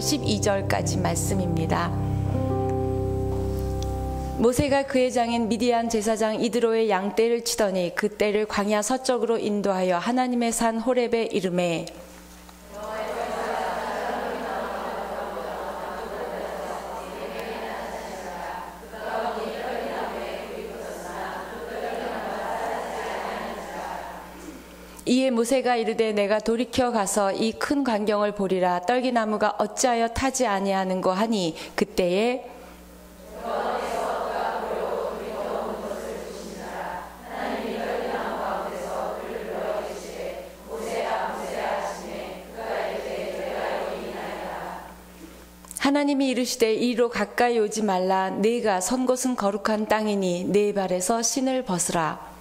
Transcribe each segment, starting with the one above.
12절까지 말씀입니다. 모세가 그의 장인 미디안 제사장 이드로의 양떼를 치더니 그 떼를 광야 서쪽으로 인도하여 하나님의 산 호렙에 이르매 이에 모세가 이르되 내가 돌이켜 가서 이 큰 광경을 보리라. 떨기나무가 어찌하여 타지 아니하는고 하니 그때에 하나님이 이르시되 이리로 가까이 오지 말라. 네가 선 곳은 거룩한 땅이니 네 발에서 신을 벗으라.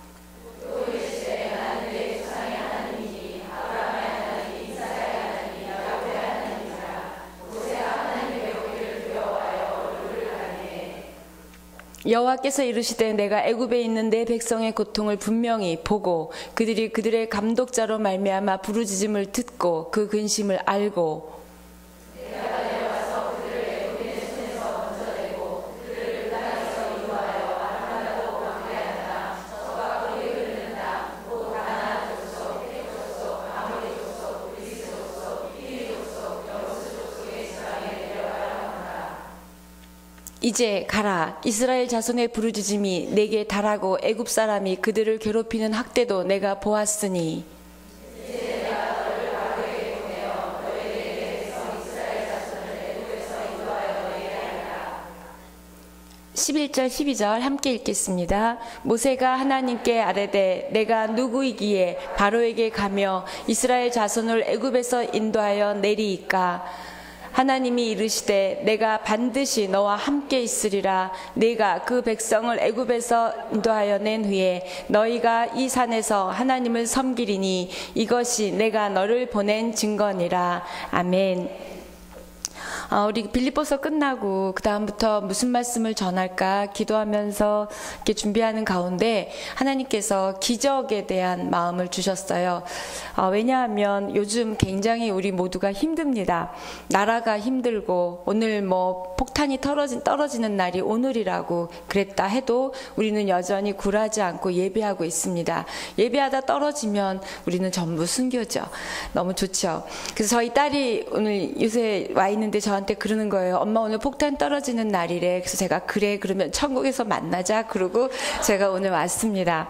여호와께서 이르시되 내가 애굽에 있는 내 백성의 고통을 분명히 보고 그들이 그들의 감독자로 말미암아 부르짖음을 듣고 그 근심을 알고 이제 가라. 이스라엘 자손의 부르짖음이 내게 달하고 애굽 사람이 그들을 괴롭히는 학대도 내가 보았으니 11절 12절 함께 읽겠습니다. 모세가 하나님께 아뢰되 내가 누구이기에 바로에게 가며 이스라엘 자손을 애굽에서 인도하여 내리이까. 하나님이 이르시되 내가 반드시 너와 함께 있으리라. 네가 그 백성을 애굽에서 인도하여 낸 후에 너희가 이 산에서 하나님을 섬기리니 이것이 내가 너를 보낸 증거니라. 아멘. 우리 빌립보서 끝나고 그 다음부터 무슨 말씀을 전할까 기도하면서 이렇게 준비하는 가운데 하나님께서 기적에 대한 마음을 주셨어요. 왜냐하면 요즘 굉장히 우리 모두가 힘듭니다. 나라가 힘들고 오늘 뭐 폭탄이 떨어지는 날이 오늘이라고 그랬다 해도 우리는 여전히 굴하지 않고 예배하고 있습니다. 예배하다 떨어지면 우리는 전부 순교죠. 너무 좋죠. 그래서 저희 딸이 오늘 요새 와 있는데 저한테 그러는 거예요. 엄마 오늘 폭탄 떨어지는 날이래. 그래서 제가 그래 그러면 천국에서 만나자 그러고 제가 오늘 왔습니다.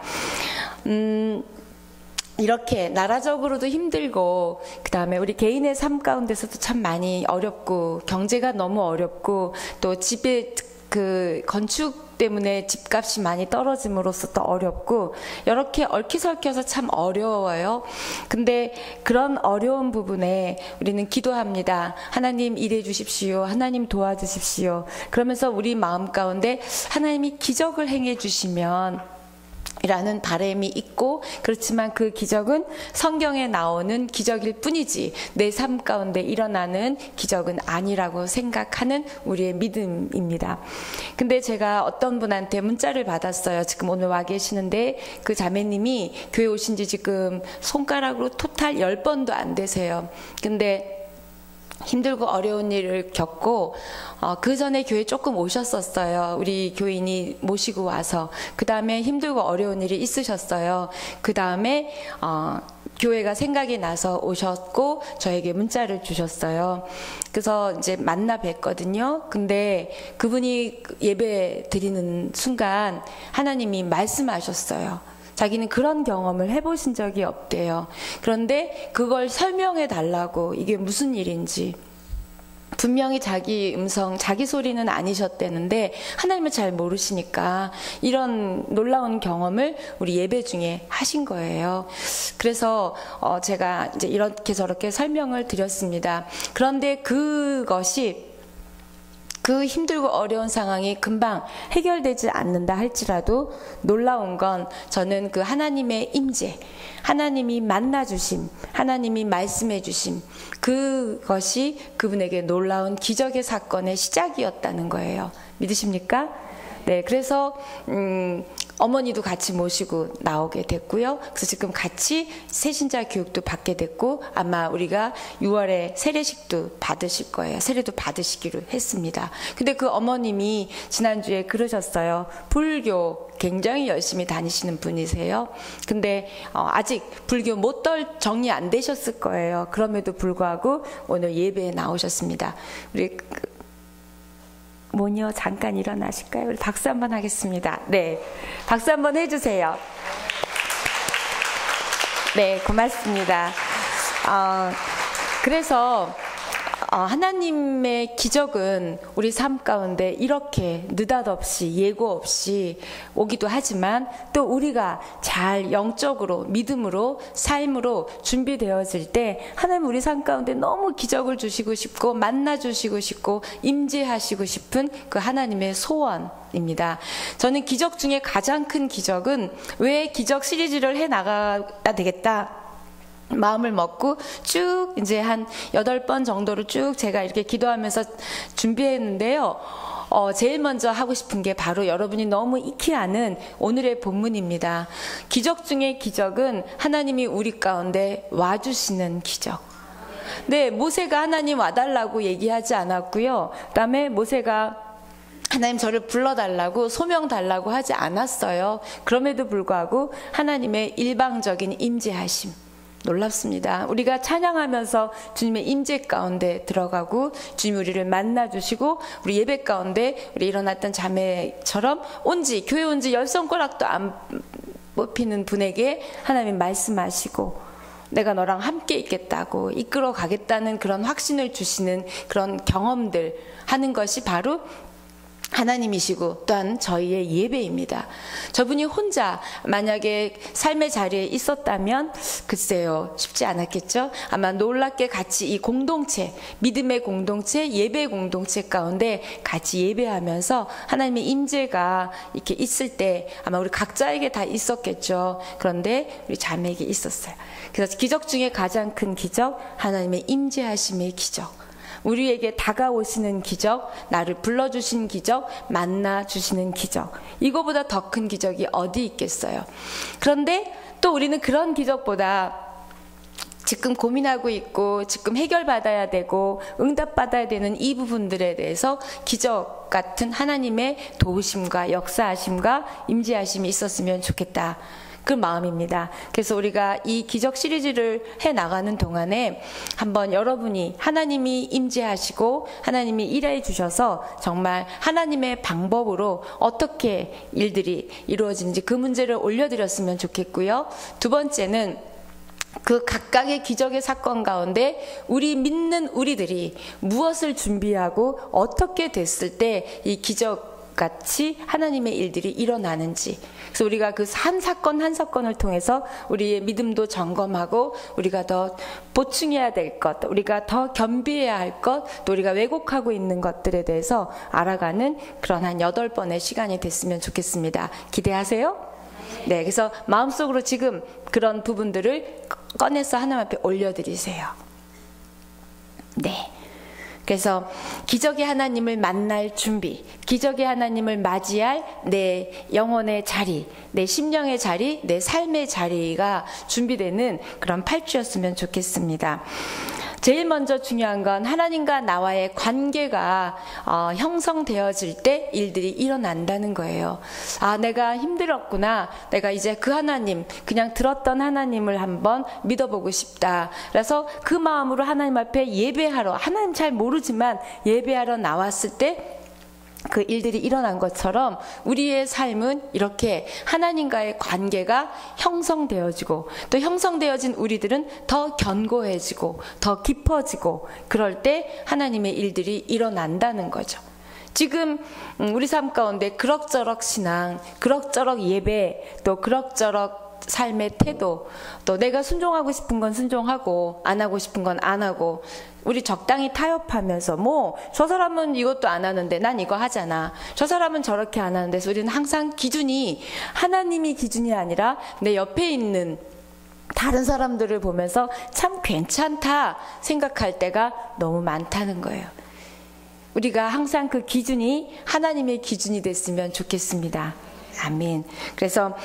이렇게 나라적으로도 힘들고 그 다음에 우리 개인의 삶 가운데서도 참 많이 어렵고 경제가 너무 어렵고 또 집에 그 건축 때문에 집값이 많이 떨어짐으로써 또 어렵고 이렇게 얽히설켜서 참 어려워요. 근데 그런 어려운 부분에 우리는 기도합니다. 하나님 일해 주십시오. 하나님 도와주십시오. 그러면서 우리 마음 가운데 하나님이 기적을 행해 주시면 이라는 바람이 있고 그렇지만 그 기적은 성경에 나오는 기적일 뿐이지 내 삶 가운데 일어나는 기적은 아니라고 생각하는 우리의 믿음입니다. 근데 제가 어떤 분한테 문자를 받았어요. 지금 오늘 와 계시는데 그 자매님이 교회 오신 지 지금 손가락으로 토탈 10번도 안 되세요. 근데 힘들고 어려운 일을 겪고 그 전에 교회 조금 오셨었어요. 우리 교인이 모시고 와서 그 다음에 힘들고 어려운 일이 있으셨어요. 그 다음에 교회가 생각이 나서 오셨고 저에게 문자를 주셨어요. 그래서 이제 만나 뵀거든요. 근데 그분이 예배 드리는 순간 하나님이 말씀하셨어요. 자기는 그런 경험을 해보신 적이 없대요. 그런데 그걸 설명해 달라고 이게 무슨 일인지. 분명히 자기 음성, 자기 소리는 아니셨대는데 하나님을 잘 모르시니까 이런 놀라운 경험을 우리 예배 중에 하신 거예요. 그래서 제가 이제 이렇게 저렇게 설명을 드렸습니다. 그런데 그것이 그 힘들고 어려운 상황이 금방 해결되지 않는다 할지라도 놀라운 건 저는 그 하나님의 임재, 하나님이 만나주심, 하나님이 말씀해주심 그것이 그분에게 놀라운 기적의 사건의 시작이었다는 거예요. 믿으십니까? 네, 그래서 어머니도 같이 모시고 나오게 됐고요. 그래서 지금 같이 새신자 교육도 받게 됐고 아마 우리가 6월에 세례식도 받으실 거예요. 세례도 받으시기로 했습니다. 근데 그 어머님이 지난주에 그러셨어요. 불교 굉장히 열심히 다니시는 분이세요. 근데 아직 불교 못떨 정리 안 되셨을 거예요. 그럼에도 불구하고 오늘 예배에 나오셨습니다. 우리 모녀 잠깐 일어나실까요? 우리 박수 한번 하겠습니다. 네, 박수 한번 해주세요. 네, 고맙습니다. 그래서 하나님의 기적은 우리 삶 가운데 이렇게 느닷없이 예고 없이 오기도 하지만 또 우리가 잘 영적으로 믿음으로 삶으로 준비되어질 때 하나님 우리 삶 가운데 너무 기적을 주시고 싶고 만나 주시고 싶고 임재하시고 싶은 그 하나님의 소원입니다. 저는 기적 중에 가장 큰 기적은 왜 기적 시리즈를 해 나가야 되겠다 마음을 먹고 쭉 이제 한 8번 정도로 쭉 제가 이렇게 기도하면서 준비했는데요. 제일 먼저 하고 싶은 게 바로 여러분이 너무 익히 아는 오늘의 본문입니다. 기적 중에 기적은 하나님이 우리 가운데 와주시는 기적. 네, 모세가 하나님 와달라고 얘기하지 않았고요. 그다음에 모세가 하나님 저를 불러달라고 소명 달라고 하지 않았어요. 그럼에도 불구하고 하나님의 일방적인 임재하심. 놀랍습니다. 우리가 찬양하면서 주님의 임재 가운데 들어가고 주님 우리를 만나주시고 우리 예배 가운데 우리 일어났던 자매처럼 온지 교회 온지 10손가락도 안 뽑히는 분에게 하나님 말씀하시고 내가 너랑 함께 있겠다고 이끌어 가겠다는 그런 확신을 주시는 그런 경험들 하는 것이 바로 하나님이시고 또한 저희의 예배입니다. 저분이 혼자 만약에 삶의 자리에 있었다면 글쎄요 쉽지 않았겠죠. 아마 놀랍게 같이 이 공동체 믿음의 공동체 예배 공동체 가운데 같이 예배하면서 하나님의 임재가 이렇게 있을 때 아마 우리 각자에게 다 있었겠죠. 그런데 우리 자매에게 있었어요. 그래서 기적 중에 가장 큰 기적 하나님의 임재하심의 기적 우리에게 다가오시는 기적, 나를 불러주신 기적, 만나주시는 기적. 이거보다 더 큰 기적이 어디 있겠어요. 그런데 또 우리는 그런 기적보다 지금 고민하고 있고 지금 해결받아야 되고 응답받아야 되는 이 부분들에 대해서 기적 같은 하나님의 도우심과 역사하심과 임재하심이 있었으면 좋겠다. 그 마음입니다. 그래서 우리가 이 기적 시리즈를 해 나가는 동안에 한번 여러분이 하나님이 임재하시고 하나님이 일해 주셔서 정말 하나님의 방법으로 어떻게 일들이 이루어지는지 그 문제를 올려드렸으면 좋겠고요. 두 번째는 그 각각의 기적의 사건 가운데 우리 믿는 우리들이 무엇을 준비하고 어떻게 됐을 때 이 기적 같이 하나님의 일들이 일어나는지 그래서 우리가 그 한 사건 한 사건을 통해서 우리의 믿음도 점검하고 우리가 더 보충해야 될 것, 우리가 더 겸비해야 할 것, 또 우리가 왜곡하고 있는 것들에 대해서 알아가는 그런 한 8번의 시간이 됐으면 좋겠습니다. 기대하세요? 네, 그래서 마음속으로 지금 그런 부분들을 꺼내서 하나님 앞에 올려드리세요. 네. 그래서 기적의 하나님을 만날 준비, 기적의 하나님을 맞이할 내 영혼의 자리, 내 심령의 자리, 내 삶의 자리가 준비되는 그런 8주였으면 좋겠습니다. 제일 먼저 중요한 건 하나님과 나와의 관계가 형성되어질 때 일들이 일어난다는 거예요. 아, 내가 힘들었구나. 내가 이제 그 하나님, 그냥 들었던 하나님을 한번 믿어보고 싶다. 그래서 그 마음으로 하나님 앞에 예배하러, 하나님 잘 모르지만 예배하러 나왔을 때 그 일들이 일어난 것처럼 우리의 삶은 이렇게 하나님과의 관계가 형성되어지고 또 형성되어진 우리들은 더 견고해지고 더 깊어지고 그럴 때 하나님의 일들이 일어난다는 거죠. 지금 우리 삶 가운데 그럭저럭 신앙, 그럭저럭 예배, 또 그럭저럭 삶의 태도, 또 내가 순종하고 싶은 건 순종하고 안 하고 싶은 건 안 하고 우리 적당히 타협하면서 뭐 저 사람은 이것도 안 하는데 난 이거 하잖아. 저 사람은 저렇게 안 하는데 우리는 항상 기준이 하나님이 기준이 아니라 내 옆에 있는 다른 사람들을 보면서 참 괜찮다 생각할 때가 너무 많다는 거예요. 우리가 항상 그 기준이 하나님의 기준이 됐으면 좋겠습니다. 아멘. 그래서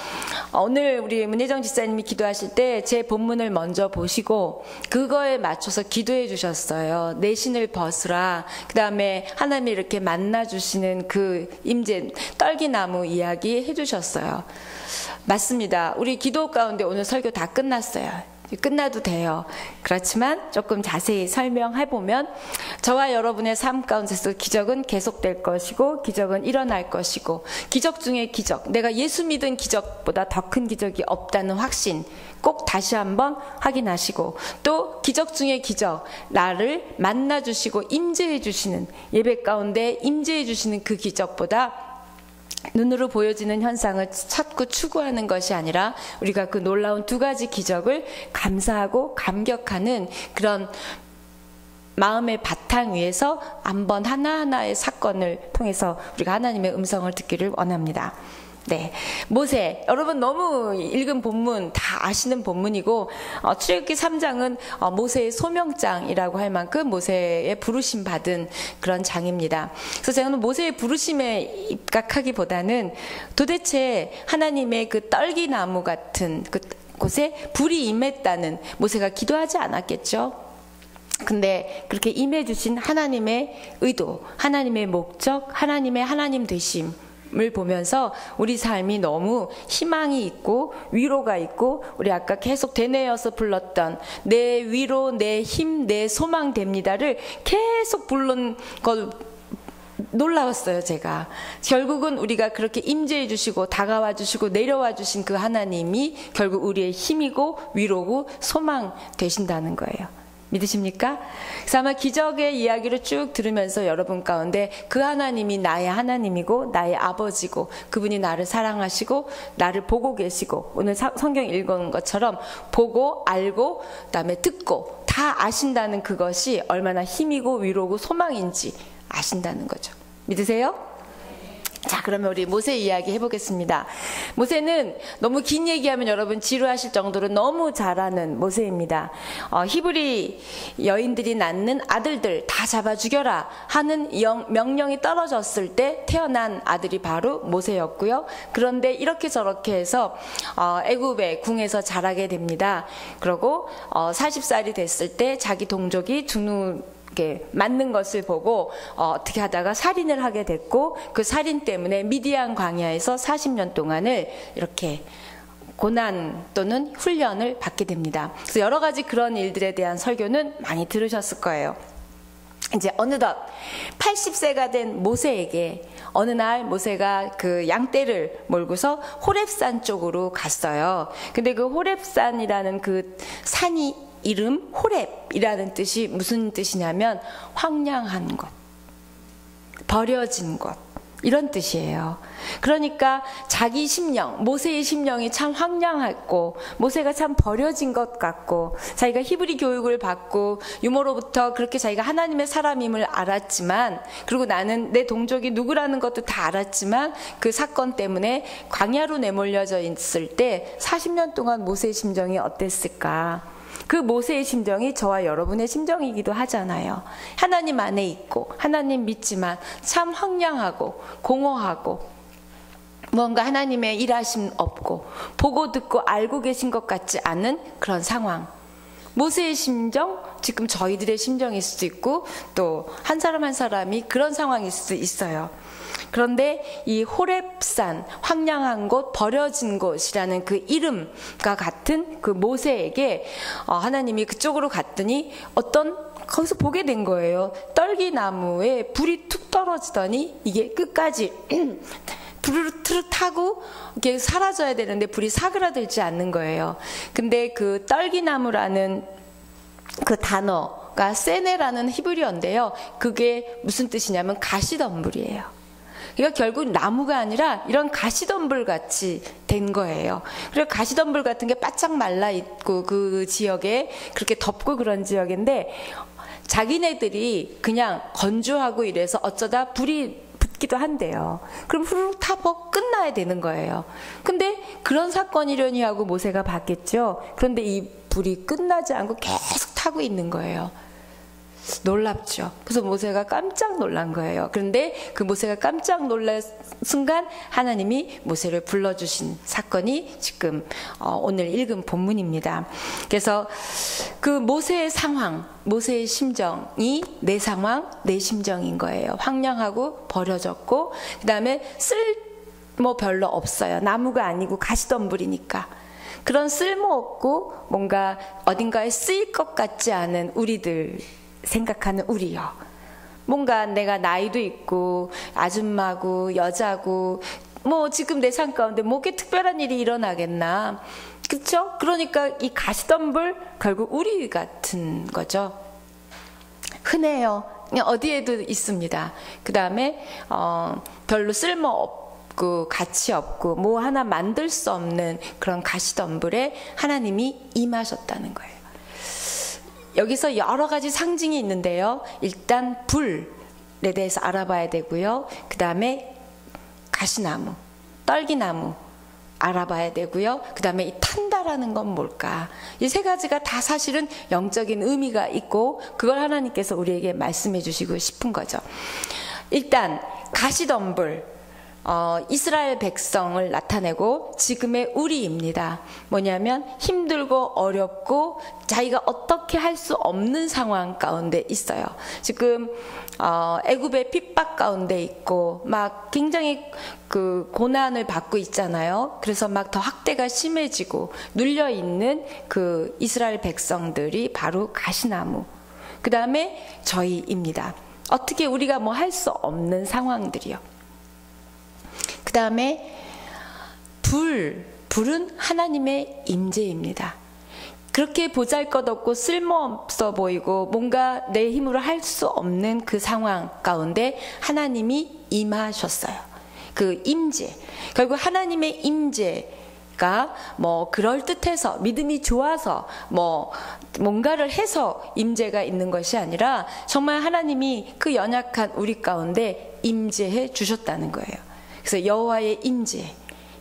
오늘 우리 문혜정 집사님이 기도하실 때 제 본문을 먼저 보시고 그거에 맞춰서 기도해 주셨어요. 내 신을 벗으라. 그 다음에 하나님이 이렇게 만나주시는 그 임재 떨기나무 이야기 해주셨어요. 맞습니다. 우리 기도 가운데 오늘 설교 다 끝났어요. 끝나도 돼요. 그렇지만 조금 자세히 설명해보면 저와 여러분의 삶 가운데서 기적은 계속될 것이고 기적은 일어날 것이고 기적 중에 기적, 내가 예수 믿은 기적보다 더 큰 기적이 없다는 확신 꼭 다시 한번 확인하시고 또 기적 중에 기적, 나를 만나주시고 임재해 주시는 예배 가운데 임재해 주시는 그 기적보다 눈으로 보여지는 현상을 찾고 추구하는 것이 아니라 우리가 그 놀라운 두 가지 기적을 감사하고 감격하는 그런 마음의 바탕 위에서 한번 하나하나의 사건을 통해서 우리가 하나님의 음성을 듣기를 원합니다. 네, 모세, 여러분 너무 읽은 본문 다 아시는 본문이고 출애굽기 3장은 모세의 소명장이라고 할 만큼 모세의 부르심 받은 그런 장입니다. 그래서 제가 오늘 모세의 부르심에 입각하기보다는 도대체 하나님의 그 떨기나무 같은 그 곳에 불이 임했다는, 모세가 기도하지 않았겠죠? 근데 그렇게 임해주신 하나님의 의도, 하나님의 목적, 하나님의 하나님 되심 을 보면서 우리 삶이 너무 희망이 있고 위로가 있고, 우리 아까 계속 되뇌어서 불렀던 내 위로, 내 힘, 내 소망 됩니다를 계속 부른 걸 놀라웠어요. 제가 결국은 우리가 그렇게 임재해 주시고 다가와 주시고 내려와 주신 그 하나님이 결국 우리의 힘이고 위로고 소망 되신다는 거예요. 믿으십니까? 그래서 아마 기적의 이야기를 쭉 들으면서 여러분 가운데 그 하나님이 나의 하나님이고 나의 아버지고 그분이 나를 사랑하시고 나를 보고 계시고, 오늘 성경 읽은 것처럼 보고 알고 그다음에 듣고 다 아신다는 그것이 얼마나 힘이고 위로고 소망인지 아신다는 거죠. 믿으세요? 자, 그러면 우리 모세 이야기 해보겠습니다. 모세는 너무 긴 얘기하면 여러분 지루하실 정도로 너무 잘하는 모세입니다. 히브리 여인들이 낳는 아들들 다 잡아 죽여라 하는 명령이 떨어졌을 때 태어난 아들이 바로 모세였고요. 그런데 이렇게 저렇게 해서 애굽의 궁에서 자라게 됩니다. 그리고 40살이 됐을 때 자기 동족이 죽는 맞는 것을 보고 어떻게 하다가 살인을 하게 됐고, 그 살인 때문에 미디안 광야에서 40년 동안을 이렇게 고난 또는 훈련을 받게 됩니다. 그래서 여러 가지 그런 일들에 대한 설교는 많이 들으셨을 거예요. 이제 어느덧 80세가 된 모세에게 어느 날 모세가 그 양떼를 몰고서 호렙산 쪽으로 갔어요. 근데 그 호렙산이라는 그 산이 이름 호렙이라는 뜻이 무슨 뜻이냐면 황량한 곳, 버려진 곳, 이런 뜻이에요. 그러니까 자기 심령, 모세의 심령이 참 황량했고 모세가 참 버려진 것 같고, 자기가 히브리 교육을 받고 유모로부터 그렇게 자기가 하나님의 사람임을 알았지만, 그리고 나는 내 동족이 누구라는 것도 다 알았지만 그 사건 때문에 광야로 내몰려져 있을 때 40년 동안 모세의 심정이 어땠을까? 그 모세의 심정이 저와 여러분의 심정이기도 하잖아요. 하나님 안에 있고 하나님 믿지만 참 황량하고 공허하고 뭔가 하나님의 일하심 없고 보고 듣고 알고 계신 것 같지 않은 그런 상황. 모세의 심정, 지금 저희들의 심정일 수도 있고 또 한 사람 한 사람이 그런 상황일 수도 있어요. 그런데 이 호렙산, 황량한 곳, 버려진 곳이라는 그 이름과 같은 그 모세에게 하나님이 그쪽으로 갔더니 거기서 보게 된 거예요. 떨기나무에 불이 툭 떨어지더니 이게 끝까지 불을 트르륵 타고 이렇게 사라져야 되는데 불이 사그라들지 않는 거예요. 근데 그 떨기나무라는 그 단어가 세네라는 히브리어인데요. 그게 무슨 뜻이냐면 가시덤불이에요. 그러니까 결국 나무가 아니라 이런 가시덤불 같이 된 거예요. 그리고 가시덤불 같은 게 바짝 말라 있고 그 지역에 그렇게 덥고 그런 지역인데 자기네들이 그냥 건조하고 이래서 어쩌다 불이 붙기도 한대요. 그럼 후루룩 타고 끝나야 되는 거예요. 근데 그런 사건이려니 하고 모세가 봤겠죠. 그런데 이 불이 끝나지 않고 계속 타고 있는 거예요. 놀랍죠. 그래서 모세가 깜짝 놀란 거예요. 그런데 그 모세가 깜짝 놀란 순간 하나님이 모세를 불러주신 사건이 지금 오늘 읽은 본문입니다. 그래서 그 모세의 상황, 모세의 심정이 내 상황, 내 심정인 거예요. 황량하고 버려졌고, 그 다음에 쓸모 별로 없어요. 나무가 아니고 가시덤불이니까. 그런 쓸모없고 뭔가 어딘가에 쓰일 것 같지 않은 우리들, 생각하는 우리요. 뭔가 내가 나이도 있고 아줌마고 여자고 뭐 지금 내 삶 가운데 뭐게 특별한 일이 일어나겠나. 그렇죠? 그러니까 이 가시덤불 결국 우리 같은 거죠. 흔해요. 그냥 어디에도 있습니다. 그 다음에 별로 쓸모 없고 가치 없고 뭐 하나 만들 수 없는 그런 가시덤불에 하나님이 임하셨다는 거예요. 여기서 여러 가지 상징이 있는데요. 일단 불에 대해서 알아봐야 되고요. 그 다음에 가시나무, 떨기나무 알아봐야 되고요. 그 다음에 이 탄다라는 건 뭘까? 이 세 가지가 다 사실은 영적인 의미가 있고 그걸 하나님께서 우리에게 말씀해 주시고 싶은 거죠. 일단 가시덤불, 이스라엘 백성을 나타내고 지금의 우리입니다. 뭐냐면 힘들고 어렵고 자기가 어떻게 할 수 없는 상황 가운데 있어요. 지금 애굽의 핍박 가운데 있고 막 굉장히 그 고난을 받고 있잖아요. 그래서 막 더 학대가 심해지고 눌려 있는 그 이스라엘 백성들이 바로 가시나무. 그 다음에 저희입니다. 어떻게 우리가 뭐 할 수 없는 상황들이요. 그 다음에 불은 하나님의 임재입니다. 그렇게 보잘것없고 쓸모없어 보이고 뭔가 내 힘으로 할 수 없는 그 상황 가운데 하나님이 임하셨어요. 그 임재, 결국 하나님의 임재가 뭐 그럴듯해서 믿음이 좋아서 뭐 뭔가를 해서 임재가 있는 것이 아니라 정말 하나님이 그 연약한 우리 가운데 임재해 주셨다는 거예요. 그래서 여호와의 임재,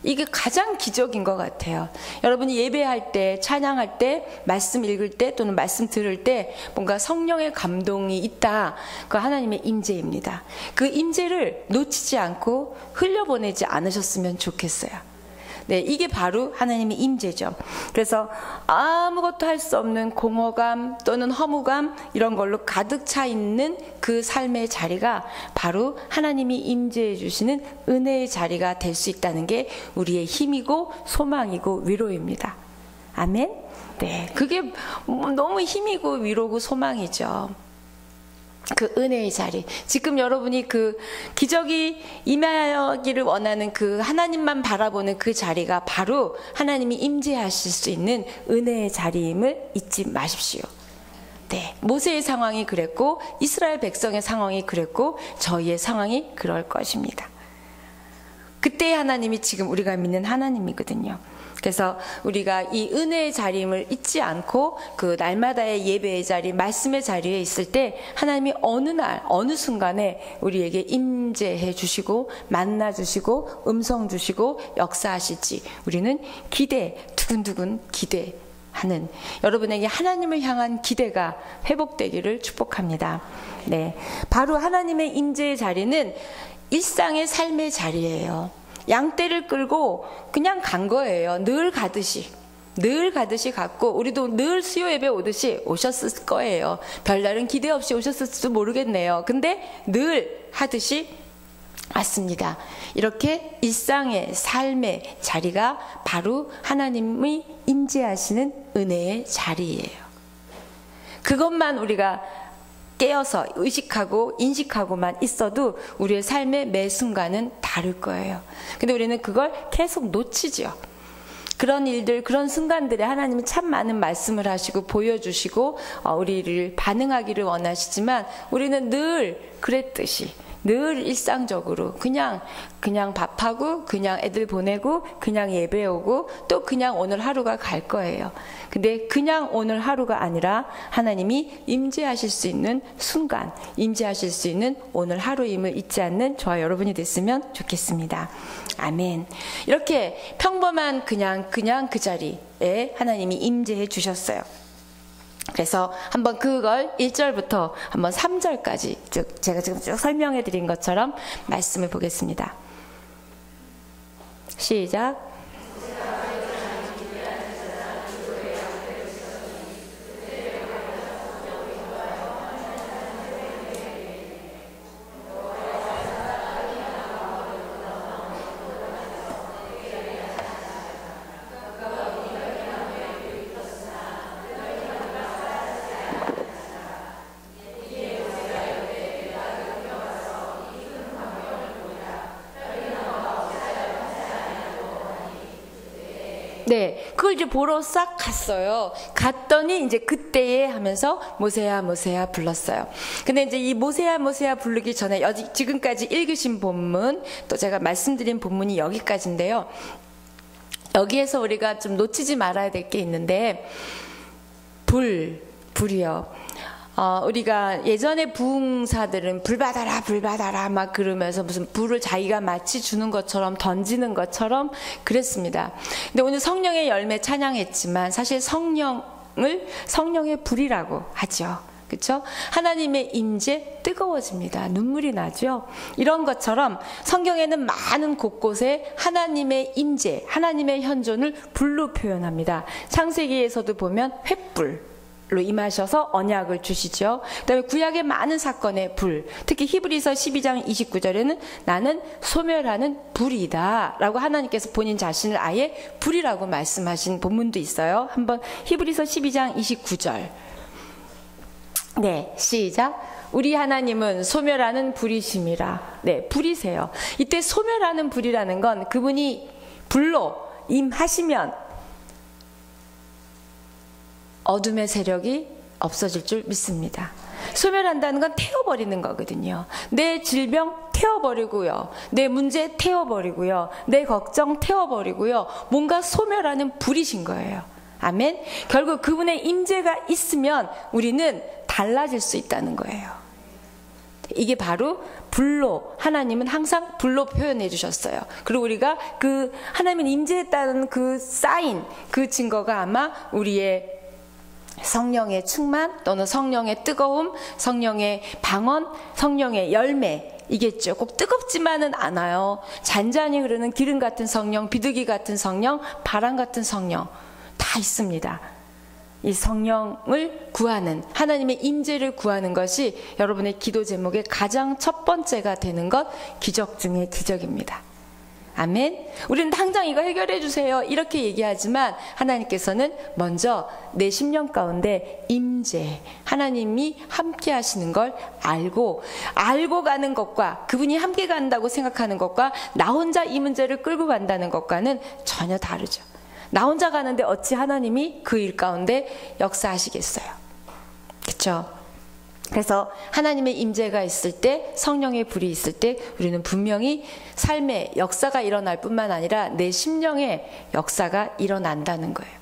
이게 가장 기적인 것 같아요. 여러분이 예배할 때, 찬양할 때, 말씀 읽을 때 또는 말씀 들을 때 뭔가 성령의 감동이 있다. 그 하나님의 임재입니다. 그 임재를 놓치지 않고 흘려보내지 않으셨으면 좋겠어요. 네, 이게 바로 하나님의 임재죠. 그래서 아무것도 할 수 없는 공허감 또는 허무감 이런 걸로 가득 차 있는 그 삶의 자리가 바로 하나님이 임재해 주시는 은혜의 자리가 될 수 있다는 게 우리의 힘이고 소망이고 위로입니다. 아멘? 네, 그게 너무 힘이고 위로고 소망이죠. 그 은혜의 자리. 지금 여러분이 그 기적이 임하기를 원하는 그 하나님만 바라보는 그 자리가 바로 하나님이 임재하실 수 있는 은혜의 자리임을 잊지 마십시오. 네, 모세의 상황이 그랬고 이스라엘 백성의 상황이 그랬고 저희의 상황이 그럴 것입니다. 그때의 하나님이 지금 우리가 믿는 하나님이거든요. 그래서 우리가 이 은혜의 자리임을 잊지 않고 그 날마다의 예배의 자리, 말씀의 자리에 있을 때 하나님이 어느 날, 어느 순간에 우리에게 임재해 주시고 만나 주시고 음성 주시고 역사하실지 우리는 두근두근 기대하는 여러분에게 하나님을 향한 기대가 회복되기를 축복합니다. 네, 바로 하나님의 임재의 자리는 일상의 삶의 자리예요. 양떼를 끌고 그냥 간 거예요. 늘 가듯이 갔고 우리도 늘 수요 예배 오듯이 오셨을 거예요. 별다른 기대 없이 오셨을지도 모르겠네요. 근데 늘 하듯이 왔습니다. 이렇게 일상의 삶의 자리가 바로 하나님이 임재하시는 은혜의 자리예요. 그것만 우리가 깨어서 의식하고 인식하고만 있어도 우리의 삶의 매 순간은 다를 거예요. 근데 우리는 그걸 계속 놓치죠. 그런 일들, 그런 순간들에 하나님이 참 많은 말씀을 하시고 보여주시고 우리를 반응하기를 원하시지만 우리는 늘 그랬듯이 늘 일상적으로 그냥 밥하고 그냥 애들 보내고 그냥 예배 오고 또 그냥 오늘 하루가 갈 거예요. 근데 그냥 오늘 하루가 아니라 하나님이 임재하실 수 있는 순간, 임재하실 수 있는 오늘 하루임을 잊지 않는 저와 여러분이 됐으면 좋겠습니다. 아멘. 이렇게 평범한 그냥 그 자리에 하나님이 임재해 주셨어요. 그래서 한번 그걸 1절부터 한번 3절까지 쭉 제가 지금 쭉 설명해 드린 것처럼 말씀을 보겠습니다. 시작. 네, 그걸 이제 보러 싹 갔어요. 갔더니 이제 그때에 하면서 모세야 모세야 불렀어요. 근데 이제 이 모세야 모세야 부르기 전에 지금까지 읽으신 본문, 또 제가 말씀드린 본문이 여기까지인데요. 여기에서 우리가 좀 놓치지 말아야 될 게 있는데, 불이요. 우리가 예전에 부흥사들은 불 받아라 불 받아라 막 그러면서 무슨 불을 자기가 마치 주는 것처럼 던지는 것처럼 그랬습니다. 근데 오늘 성령의 열매 찬양했지만 사실 성령의 불이라고 하죠. 그렇죠? 하나님의 임재 뜨거워집니다. 눈물이 나죠. 이런 것처럼 성경에는 많은 곳곳에 하나님의 임재, 하나님의 현존을 불로 표현합니다. 창세기에서도 보면 횃불 로 임하셔서 언약을 주시죠. 그다음에 구약의 많은 사건의 불, 특히 히브리서 12장 29절에는 나는 소멸하는 불이다 라고 하나님께서 본인 자신을 아예 불이라고 말씀하신 본문도 있어요. 한번 히브리서 12장 29절. 네, 시작. 우리 하나님은 소멸하는 불이심이라. 네, 불이세요. 이때 소멸하는 불이라는 건 그분이 불로 임하시면 어둠의 세력이 없어질 줄 믿습니다. 소멸한다는 건 태워버리는 거거든요. 내 질병 태워버리고요. 내 문제 태워버리고요. 내 걱정 태워버리고요. 뭔가 소멸하는 불이신 거예요. 아멘. 결국 그분의 임재가 있으면 우리는 달라질 수 있다는 거예요. 이게 바로 불로, 하나님은 항상 불로 표현해 주셨어요. 그리고 우리가 그 하나님은 임재했다는 그 사인, 그 증거가 아마 우리의 성령의 충만 또는 성령의 뜨거움, 성령의 방언, 성령의 열매 이겠죠. 꼭 뜨겁지만은 않아요. 잔잔히 흐르는 기름 같은 성령, 비둘기 같은 성령, 바람 같은 성령 다 있습니다. 이 성령을 구하는, 하나님의 임재를 구하는 것이 여러분의 기도 제목의 가장 첫 번째가 되는 것, 기적 중의 기적입니다. 아멘. 우리는 당장 이거 해결해 주세요 이렇게 얘기하지만 하나님께서는 먼저 내 심령 가운데 임재, 하나님이 함께 하시는 걸 알고 가는 것과, 그분이 함께 간다고 생각하는 것과 나 혼자 이 문제를 끌고 간다는 것과는 전혀 다르죠. 나 혼자 가는데 어찌 하나님이 그 일 가운데 역사하시겠어요. 그렇죠? 그래서 하나님의 임재가 있을 때, 성령의 불이 있을 때 우리는 분명히 삶의 역사가 일어날 뿐만 아니라 내 심령의 역사가 일어난다는 거예요.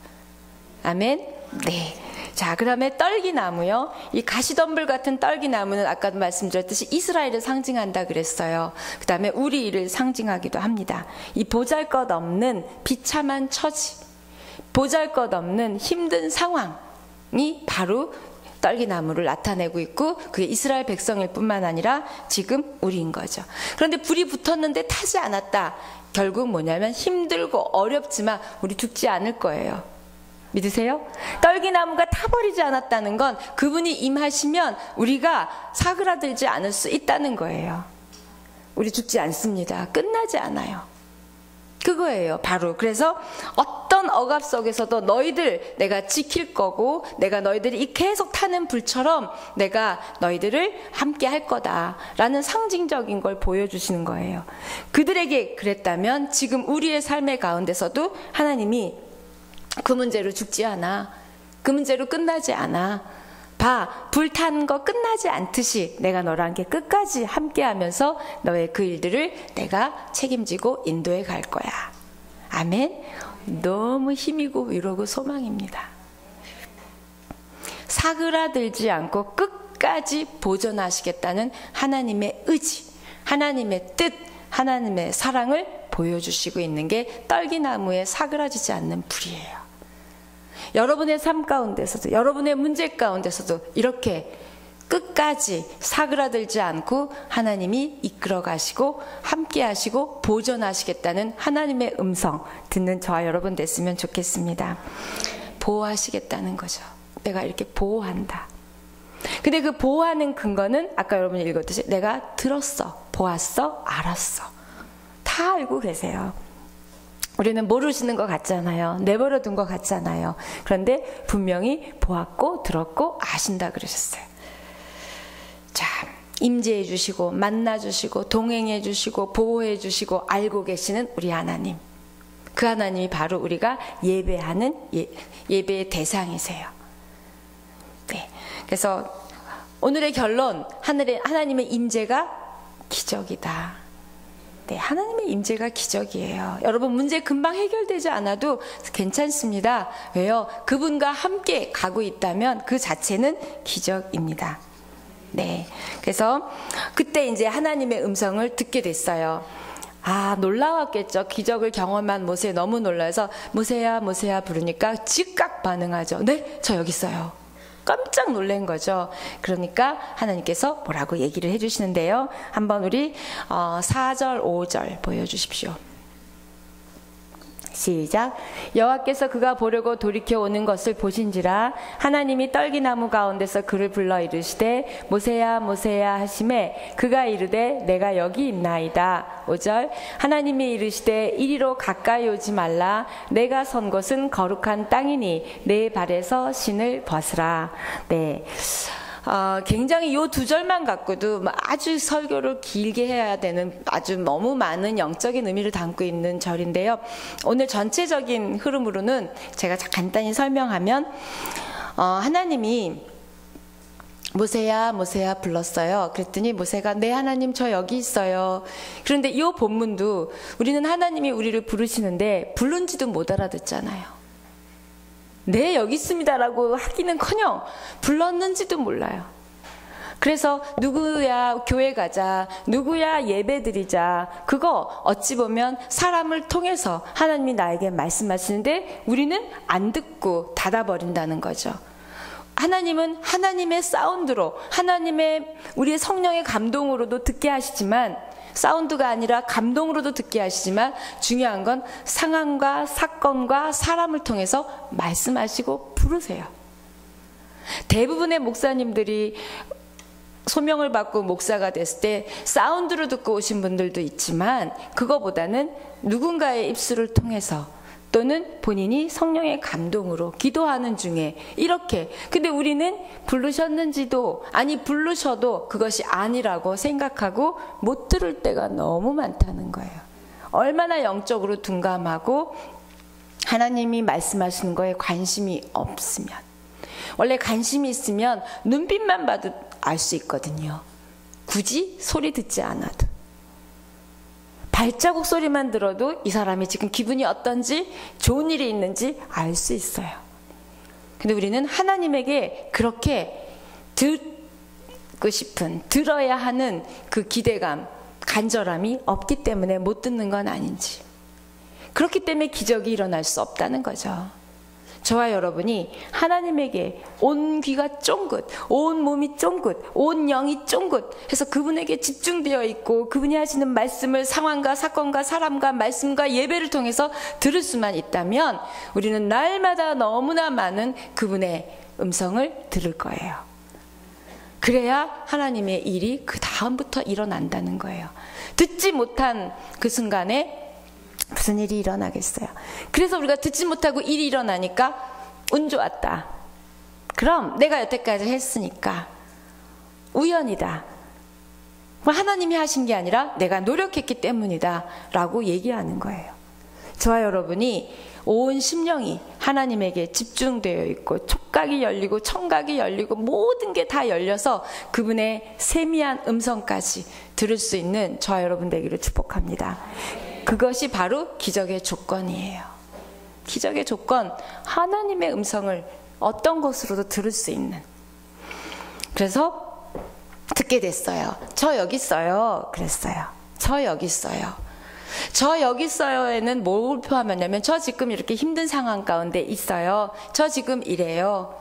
아멘. 네. 자, 그 다음에 떨기나무요. 이 가시덤불 같은 떨기나무는 아까도 말씀드렸듯이 이스라엘을 상징한다 그랬어요. 그 다음에 우리를 상징하기도 합니다. 이 보잘것없는 비참한 처지, 보잘것없는 힘든 상황이 바로 떨기나무를 나타내고 있고, 그게 이스라엘 백성일 뿐만 아니라 지금 우리인 거죠. 그런데 불이 붙었는데 타지 않았다. 결국 뭐냐면 힘들고 어렵지만 우리 죽지 않을 거예요. 믿으세요? 떨기나무가 타버리지 않았다는 건 그분이 임하시면 우리가 사그라들지 않을 수 있다는 거예요. 우리 죽지 않습니다. 끝나지 않아요. 그거예요. 바로. 그래서 어떤 억압 속에서도 너희들 내가 지킬 거고, 내가 너희들이 계속 타는 불처럼 내가 너희들을 함께 할 거다라는 상징적인 걸 보여주시는 거예요. 그들에게 그랬다면 지금 우리의 삶의 가운데서도 하나님이 그 문제로 죽지 않아, 그 문제로 끝나지 않아, 봐, 불탄 거 끝나지 않듯이 내가 너랑 끝까지 함께하면서 너의 그 일들을 내가 책임지고 인도해 갈 거야. 아멘. 너무 힘이고 위로고 소망입니다. 사그라들지 않고 끝까지 보존하시겠다는 하나님의 의지, 하나님의 뜻, 하나님의 사랑을 보여주시고 있는 게 떨기나무에 사그라지지 않는 불이에요. 여러분의 삶 가운데서도, 여러분의 문제 가운데서도 이렇게 끝까지 사그라들지 않고 하나님이 이끌어 가시고 함께 하시고 보존하시겠다는 하나님의 음성 듣는 저와 여러분 됐으면 좋겠습니다. 보호하시겠다는 거죠. 내가 이렇게 보호한다. 근데 그 보호하는 근거는 아까 여러분이 읽었듯이 내가 들었어, 보았어, 알았어. 다 알고 계세요. 우리는 모르시는 것 같잖아요. 내버려 둔 것 같잖아요. 그런데 분명히 보았고 들었고 아신다 그러셨어요. 자, 임재해 주시고 만나 주시고 동행해 주시고 보호해 주시고 알고 계시는 우리 하나님. 그 하나님이 바로 우리가 예배하는 예배의 대상이세요. 네. 그래서 오늘의 결론, 하나님의 임재가 기적이다. 네, 하나님의 임재가 기적이에요. 여러분 문제 금방 해결되지 않아도 괜찮습니다. 왜요? 그분과 함께 가고 있다면 그 자체는 기적입니다. 네, 그래서 그때 이제 하나님의 음성을 듣게 됐어요. 아, 놀라웠겠죠. 기적을 경험한 모세 너무 놀라서 모세야 모세야 부르니까 즉각 반응하죠. 네, 저 여기 있어요. 깜짝 놀란 거죠. 그러니까 하나님께서 뭐라고 얘기를 해주시는데요. 한번 우리 4절 5절 보여주십시오. 시작. 여호와께서 그가 보려고 돌이켜 오는 것을 보신지라 하나님이 떨기나무 가운데서 그를 불러 이르시되 모세야 모세야 하시매 그가 이르되 내가 여기 있나이다. 5절. 하나님이 이르시되 이리로 가까이 오지 말라. 내가 선 곳은 거룩한 땅이니 내 발에서 신을 벗으라. 네. 굉장히 이 두 절만 갖고도 아주 설교를 길게 해야 되는 아주 너무 많은 영적인 의미를 담고 있는 절인데요. 오늘 전체적인 흐름으로는 제가 간단히 설명하면 하나님이 모세야 모세야 불렀어요. 그랬더니 모세가 네 하나님 저 여기 있어요. 그런데 이 본문도 우리는 하나님이 우리를 부르시는데 부른지도 못 알아듣잖아요. 네, 여기 있습니다라고 하기는커녕 불렀는지도 몰라요. 그래서 누구야 교회 가자, 누구야 예배 드리자, 그거 어찌 보면 사람을 통해서 하나님이 나에게 말씀하시는데 우리는 안 듣고 닫아버린다는 거죠. 하나님은 하나님의 사운드로, 하나님의 우리의 성령의 감동으로도 듣게 하시지만, 사운드가 아니라 감동으로도 듣게 하시지만 중요한 건 상황과 사건과 사람을 통해서 말씀하시고 부르세요. 대부분의 목사님들이 소명을 받고 목사가 됐을 때 사운드로 듣고 오신 분들도 있지만 그거보다는 누군가의 입술을 통해서 또는 본인이 성령의 감동으로 기도하는 중에 이렇게. 근데 우리는 부르셨는지도 아니 부르셔도 그것이 아니라고 생각하고 못 들을 때가 너무 많다는 거예요. 얼마나 영적으로 둔감하고 하나님이 말씀하시는 거에 관심이 없으면. 원래 관심이 있으면 눈빛만 봐도 알 수 있거든요. 굳이 소리 듣지 않아도. 발자국 소리만 들어도 이 사람이 지금 기분이 어떤지 좋은 일이 있는지 알 수 있어요. 근데 우리는 하나님에게 그렇게 듣고 싶은, 들어야 하는 그 기대감, 간절함이 없기 때문에 못 듣는 건 아닌지. 그렇기 때문에 기적이 일어날 수 없다는 거죠. 저와 여러분이 하나님에게 온 귀가 쫑긋, 온 몸이 쫑긋, 온 영이 쫑긋 해서 그분에게 집중되어 있고 그분이 하시는 말씀을 상황과 사건과 사람과 말씀과 예배를 통해서 들을 수만 있다면 우리는 날마다 너무나 많은 그분의 음성을 들을 거예요. 그래야 하나님의 일이 그 다음부터 일어난다는 거예요. 듣지 못한 그 순간에 무슨 일이 일어나겠어요. 그래서 우리가 듣지 못하고 일이 일어나니까 운 좋았다. 그럼 내가 여태까지 했으니까 우연이다. 하나님이 하신 게 아니라 내가 노력했기 때문이다 라고 얘기하는 거예요. 저와 여러분이 온 심령이 하나님에게 집중되어 있고 촉각이 열리고 청각이 열리고 모든 게 다 열려서 그분의 세미한 음성까지 들을 수 있는 저와 여러분 되기를 축복합니다. 그것이 바로 기적의 조건이에요. 기적의 조건, 하나님의 음성을 어떤 것으로도 들을 수 있는. 그래서 듣게 됐어요. 저 여기 있어요. 그랬어요. 저 여기 있어요. 저 여기 있어요에는 뭘 표하냐면 저 지금 이렇게 힘든 상황 가운데 있어요. 저 지금 이래요.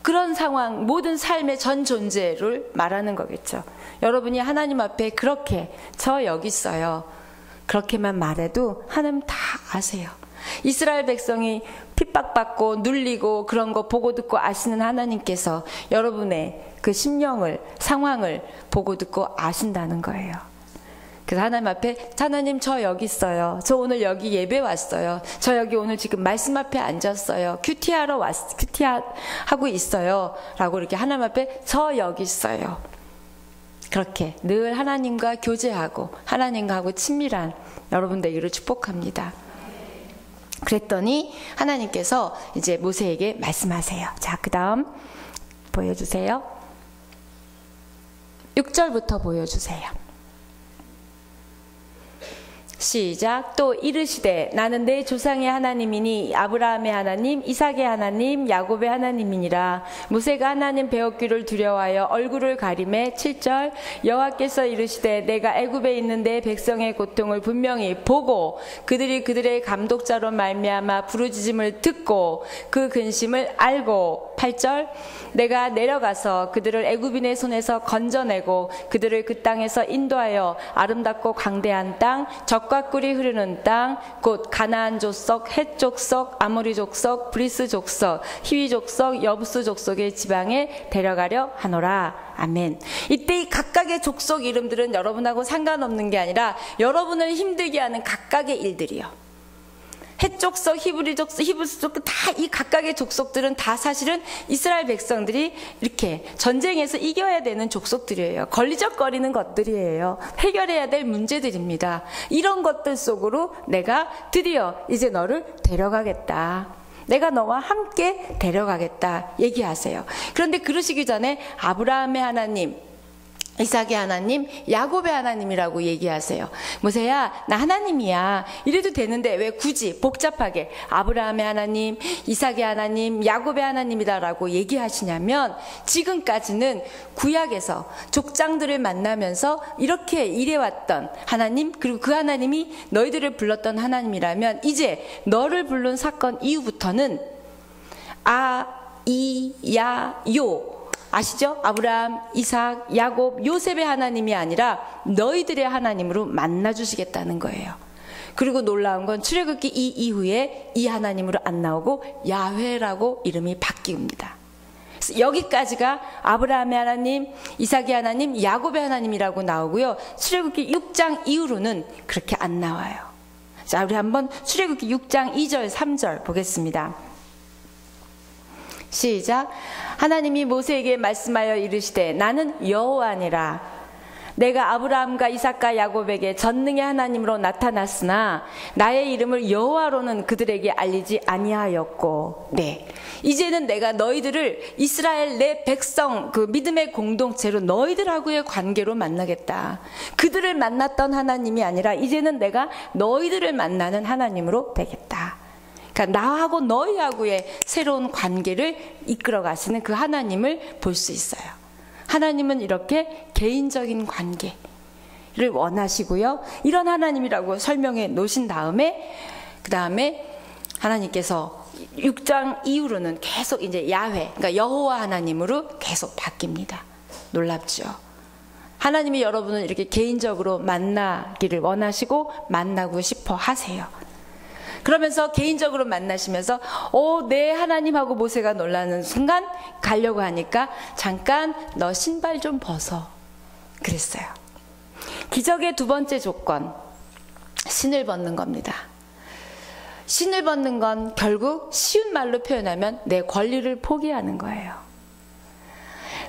그런 상황, 모든 삶의 전 존재를 말하는 거겠죠. 여러분이 하나님 앞에 그렇게 저 여기 있어요. 그렇게만 말해도 하나님 다 아세요. 이스라엘 백성이 핍박받고 눌리고 그런 거 보고 듣고 아시는 하나님께서 여러분의 그 심령을, 상황을 보고 듣고 아신다는 거예요. 그래서 하나님 앞에 하나님 저 여기 있어요. 저 오늘 여기 예배 왔어요. 저 여기 오늘 지금 말씀 앞에 앉았어요. 큐티하고 있어요. 라고 이렇게 하나님 앞에 저 여기 있어요. 그렇게 늘 하나님과 교제하고 하나님과 하고 친밀한 여러분 되기를 축복합니다. 그랬더니 하나님께서 이제 모세에게 말씀하세요. 자, 그 다음 보여주세요. 6절부터 보여주세요. 시작. 또 이르시되 나는 내 조상의 하나님이니 아브라함의 하나님, 이삭의 하나님, 야곱의 하나님이니라. 모세가 하나님 배웠기를 두려워하여 얼굴을 가리매 7절. 여호와께서 이르시되 내가 애굽에 있는 내 백성의 고통을 분명히 보고 그들이 그들의 감독자로 말미암아 부르짖음을 듣고 그 근심을 알고 8절. 내가 내려가서 그들을 애굽인의 손에서 건져내고 그들을 그 땅에서 인도하여 아름답고 광대한 땅, 젖과 꿀이 흐르는 땅, 곧 가나안 족속, 헷 족속, 아모리 족속, 브리스 족속, 히위 족속, 여부스 족속의 지방에 데려가려 하노라. 아멘. 이때 이 각각의 족속 이름들은 여러분하고 상관없는 게 아니라 여러분을 힘들게 하는 각각의 일들이요. 헷 족속, 히브리 족속, 히브스 족속, 다 이 각각의 족속들은 다 사실은 이스라엘 백성들이 이렇게 전쟁에서 이겨야 되는 족속들이에요. 걸리적거리는 것들이에요. 해결해야 될 문제들입니다. 이런 것들 속으로 내가 드디어 이제 너를 데려가겠다. 내가 너와 함께 데려가겠다 얘기하세요. 그런데 그러시기 전에 아브라함의 하나님, 이삭의 하나님, 야곱의 하나님이라고 얘기하세요. 모세야, 나 하나님이야. 이래도 되는데 왜 굳이 복잡하게 아브라함의 하나님, 이삭의 하나님, 야곱의 하나님이다라고 얘기하시냐면 지금까지는 구약에서 족장들을 만나면서 이렇게 일해왔던 하나님, 그리고 그 하나님이 너희들을 불렀던 하나님이라면 이제 너를 부른 사건 이후부터는 요 아시죠? 아브라함, 이삭, 야곱, 요셉의 하나님이 아니라 너희들의 하나님으로 만나주시겠다는 거예요. 그리고 놀라운 건 출애굽기 2 이후에 이 하나님으로 안 나오고 야훼라고 이름이 바뀝니다. 그래서 여기까지가 아브라함의 하나님, 이삭의 하나님, 야곱의 하나님이라고 나오고요. 출애굽기 6장 이후로는 그렇게 안 나와요. 자, 우리 한번 출애굽기 6장 2절, 3절 보겠습니다. 시작. 하나님이 모세에게 말씀하여 이르시되 나는 여호와니라. 내가 아브라함과 이삭과 야곱에게 전능의 하나님으로 나타났으나 나의 이름을 여호와로는 그들에게 알리지 아니하였고. 네, 이제는 내가 너희들을 이스라엘 내 백성 그 믿음의 공동체로 너희들하고의 관계로 만나겠다. 그들을 만났던 하나님이 아니라 이제는 내가 너희들을 만나는 하나님으로 되겠다. 그러니까 나하고 너희하고의 새로운 관계를 이끌어 가시는 그 하나님을 볼 수 있어요. 하나님은 이렇게 개인적인 관계를 원하시고요. 이런 하나님이라고 설명해 놓으신 다음에 그 다음에 하나님께서 6장 이후로는 계속 이제 야훼, 그러니까 여호와 하나님으로 계속 바뀝니다. 놀랍죠? 하나님이 여러분을 이렇게 개인적으로 만나기를 원하시고 만나고 싶어 하세요. 그러면서 개인적으로 만나시면서 내 하나님하고 모세가 놀라는 순간 가려고 하니까 잠깐 너 신발 좀 벗어 그랬어요. 기적의 두 번째 조건, 신을 벗는 겁니다. 신을 벗는 건 결국 쉬운 말로 표현하면 내 권리를 포기하는 거예요.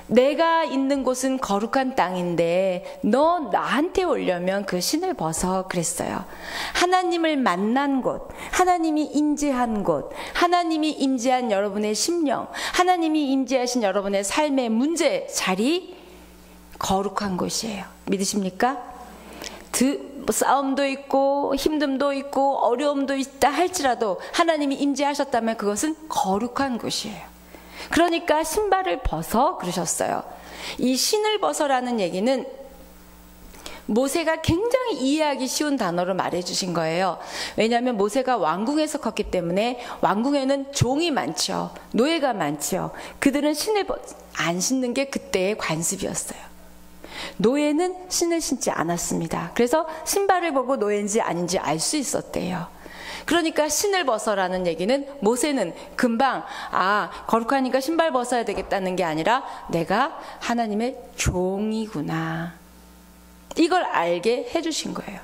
내가 있는 곳은 거룩한 땅인데 너 나한테 오려면 그 신을 벗어 그랬어요. 하나님을 만난 곳, 하나님이 임재한 곳, 하나님이 임재한 여러분의 심령, 하나님이 임재하신 여러분의 삶의 문제 자리, 거룩한 곳이에요. 믿으십니까? 싸움도 있고 힘듦도 있고 어려움도 있다 할지라도 하나님이 임재하셨다면 그것은 거룩한 곳이에요. 그러니까 신발을 벗어 그러셨어요. 이 신을 벗어라는 얘기는 모세가 굉장히 이해하기 쉬운 단어로 말해주신 거예요. 왜냐하면 모세가 왕궁에서 컸기 때문에 왕궁에는 종이 많죠. 노예가 많죠. 그들은 신을 안 신는 게 그때의 관습이었어요. 노예는 신을 신지 않았습니다. 그래서 신발을 보고 노예인지 아닌지 알 수 있었대요. 그러니까 신을 벗어라는 얘기는 모세는 금방 거룩하니까 신발 벗어야 되겠다는 게 아니라 내가 하나님의 종이구나, 이걸 알게 해주신 거예요.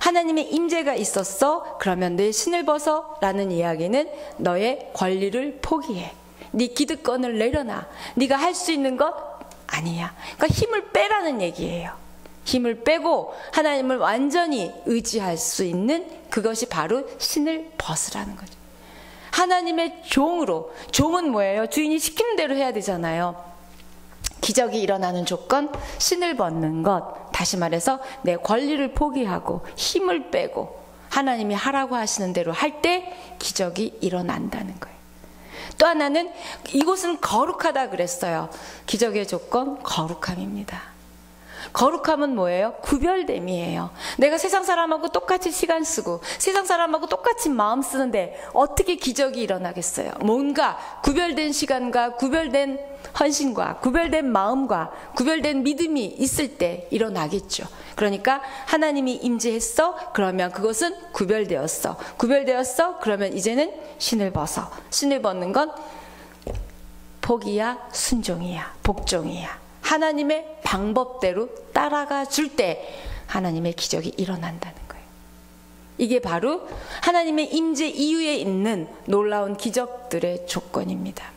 하나님의 임재가 있었어? 그러면 내 신을 벗어 라는 이야기는 너의 권리를 포기해. 네 기득권을 내려놔. 네가 할 수 있는 것 아니야. 그러니까 힘을 빼라는 얘기예요. 힘을 빼고 하나님을 완전히 의지할 수 있는 그것이 바로 신을 벗으라는 거죠. 하나님의 종으로. 종은 뭐예요? 주인이 시키는 대로 해야 되잖아요. 기적이 일어나는 조건, 신을 벗는 것. 다시 말해서 내 권리를 포기하고 힘을 빼고 하나님이 하라고 하시는 대로 할 때 기적이 일어난다는 거예요. 또 하나는 이곳은 거룩하다 그랬어요. 기적의 조건, 거룩함입니다. 거룩함은 뭐예요? 구별됨이에요. 내가 세상 사람하고 똑같이 시간 쓰고 세상 사람하고 똑같이 마음 쓰는데 어떻게 기적이 일어나겠어요? 뭔가 구별된 시간과 구별된 헌신과 구별된 마음과 구별된 믿음이 있을 때 일어나겠죠. 그러니까 하나님이 임재했어? 그러면 그것은 구별되었어. 구별되었어? 그러면 이제는 신을 벗어. 신을 벗는 건 복이야, 순종이야, 복종이야. 하나님의 방법대로 따라가 줄 때 하나님의 기적이 일어난다는 거예요. 이게 바로 하나님의 임재 이후에 있는 놀라운 기적들의 조건입니다.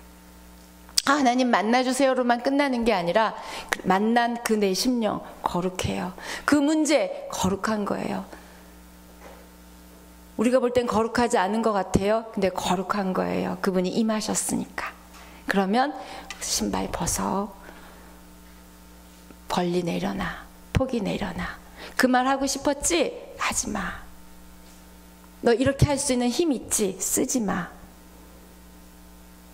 하나님 만나주세요로만 끝나는 게 아니라 만난 그 내 심령 거룩해요. 그 문제 거룩한 거예요. 우리가 볼 땐 거룩하지 않은 것 같아요. 근데 거룩한 거예요. 그분이 임하셨으니까. 그러면 신발 벗어. 권리 내려놔. 포기 내려놔. 그 말 하고 싶었지? 하지 마. 너 이렇게 할 수 있는 힘 있지? 쓰지 마.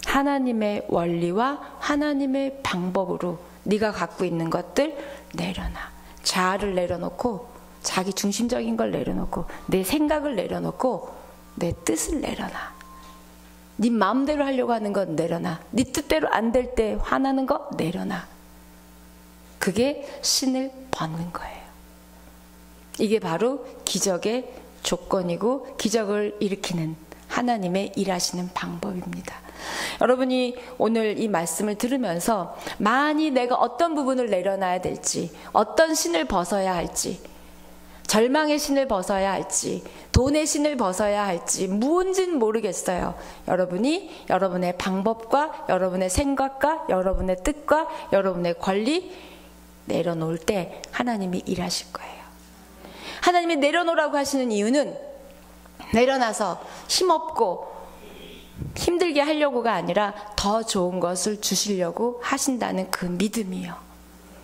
하나님의 원리와 하나님의 방법으로 네가 갖고 있는 것들 내려놔. 자아를 내려놓고 자기 중심적인 걸 내려놓고 내 생각을 내려놓고 내 뜻을 내려놔. 네 마음대로 하려고 하는 건 내려놔. 네 뜻대로 안 될 때 화나는 거 내려놔. 그게 신을 벗는 거예요. 이게 바로 기적의 조건이고 기적을 일으키는 하나님의 일하시는 방법입니다. 여러분이 오늘 이 말씀을 들으면서 많이 내가 어떤 부분을 내려놔야 될지, 어떤 신을 벗어야 할지, 절망의 신을 벗어야 할지, 돈의 신을 벗어야 할지 무언지는 모르겠어요. 여러분이 여러분의 방법과 여러분의 생각과 여러분의 뜻과 여러분의 권리 내려놓을 때 하나님이 일하실 거예요. 하나님이 내려놓으라고 하시는 이유는 내려놔서 힘없고 힘들게 하려고가 아니라 더 좋은 것을 주시려고 하신다는 그 믿음이요.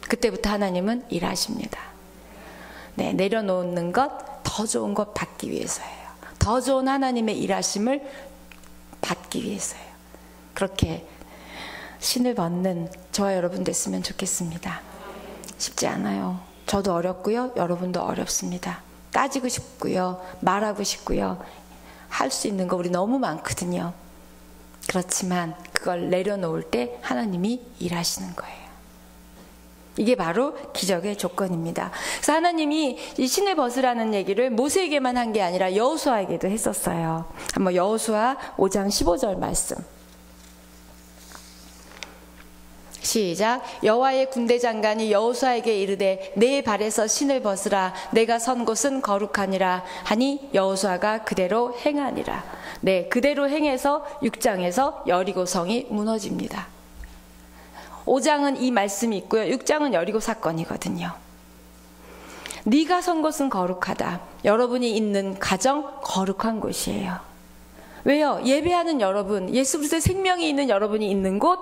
그때부터 하나님은 일하십니다. 네, 내려놓는 것, 더 좋은 것 받기 위해서예요. 더 좋은 하나님의 일하심을 받기 위해서예요. 그렇게 신을 벗는 저와 여러분 됐으면 좋겠습니다. 쉽지 않아요. 저도 어렵고요. 여러분도 어렵습니다. 따지고 싶고요. 말하고 싶고요. 할 수 있는 거 우리 너무 많거든요. 그렇지만 그걸 내려놓을 때 하나님이 일하시는 거예요. 이게 바로 기적의 조건입니다. 그래서 하나님이 이 신을 벗으라는 얘기를 모세에게만 한 게 아니라 여호수아에게도 했었어요. 한번 여호수아 5장 15절 말씀. 시작. 여호와의 군대 장관이 여호수아에게 이르되 내 발에서 신을 벗으라. 내가 선 곳은 거룩하니라 하니 여호수아가 그대로 행하니라. 네, 그대로 행해서 6장에서 여리고 성이 무너집니다. 5장은 이 말씀이 있고요. 6장은 여리고 사건이거든요. 네가 선 곳은 거룩하다. 여러분이 있는 가정 거룩한 곳이에요. 왜요? 예배하는 여러분, 예수 그리스도의 생명이 있는 여러분이 있는 곳,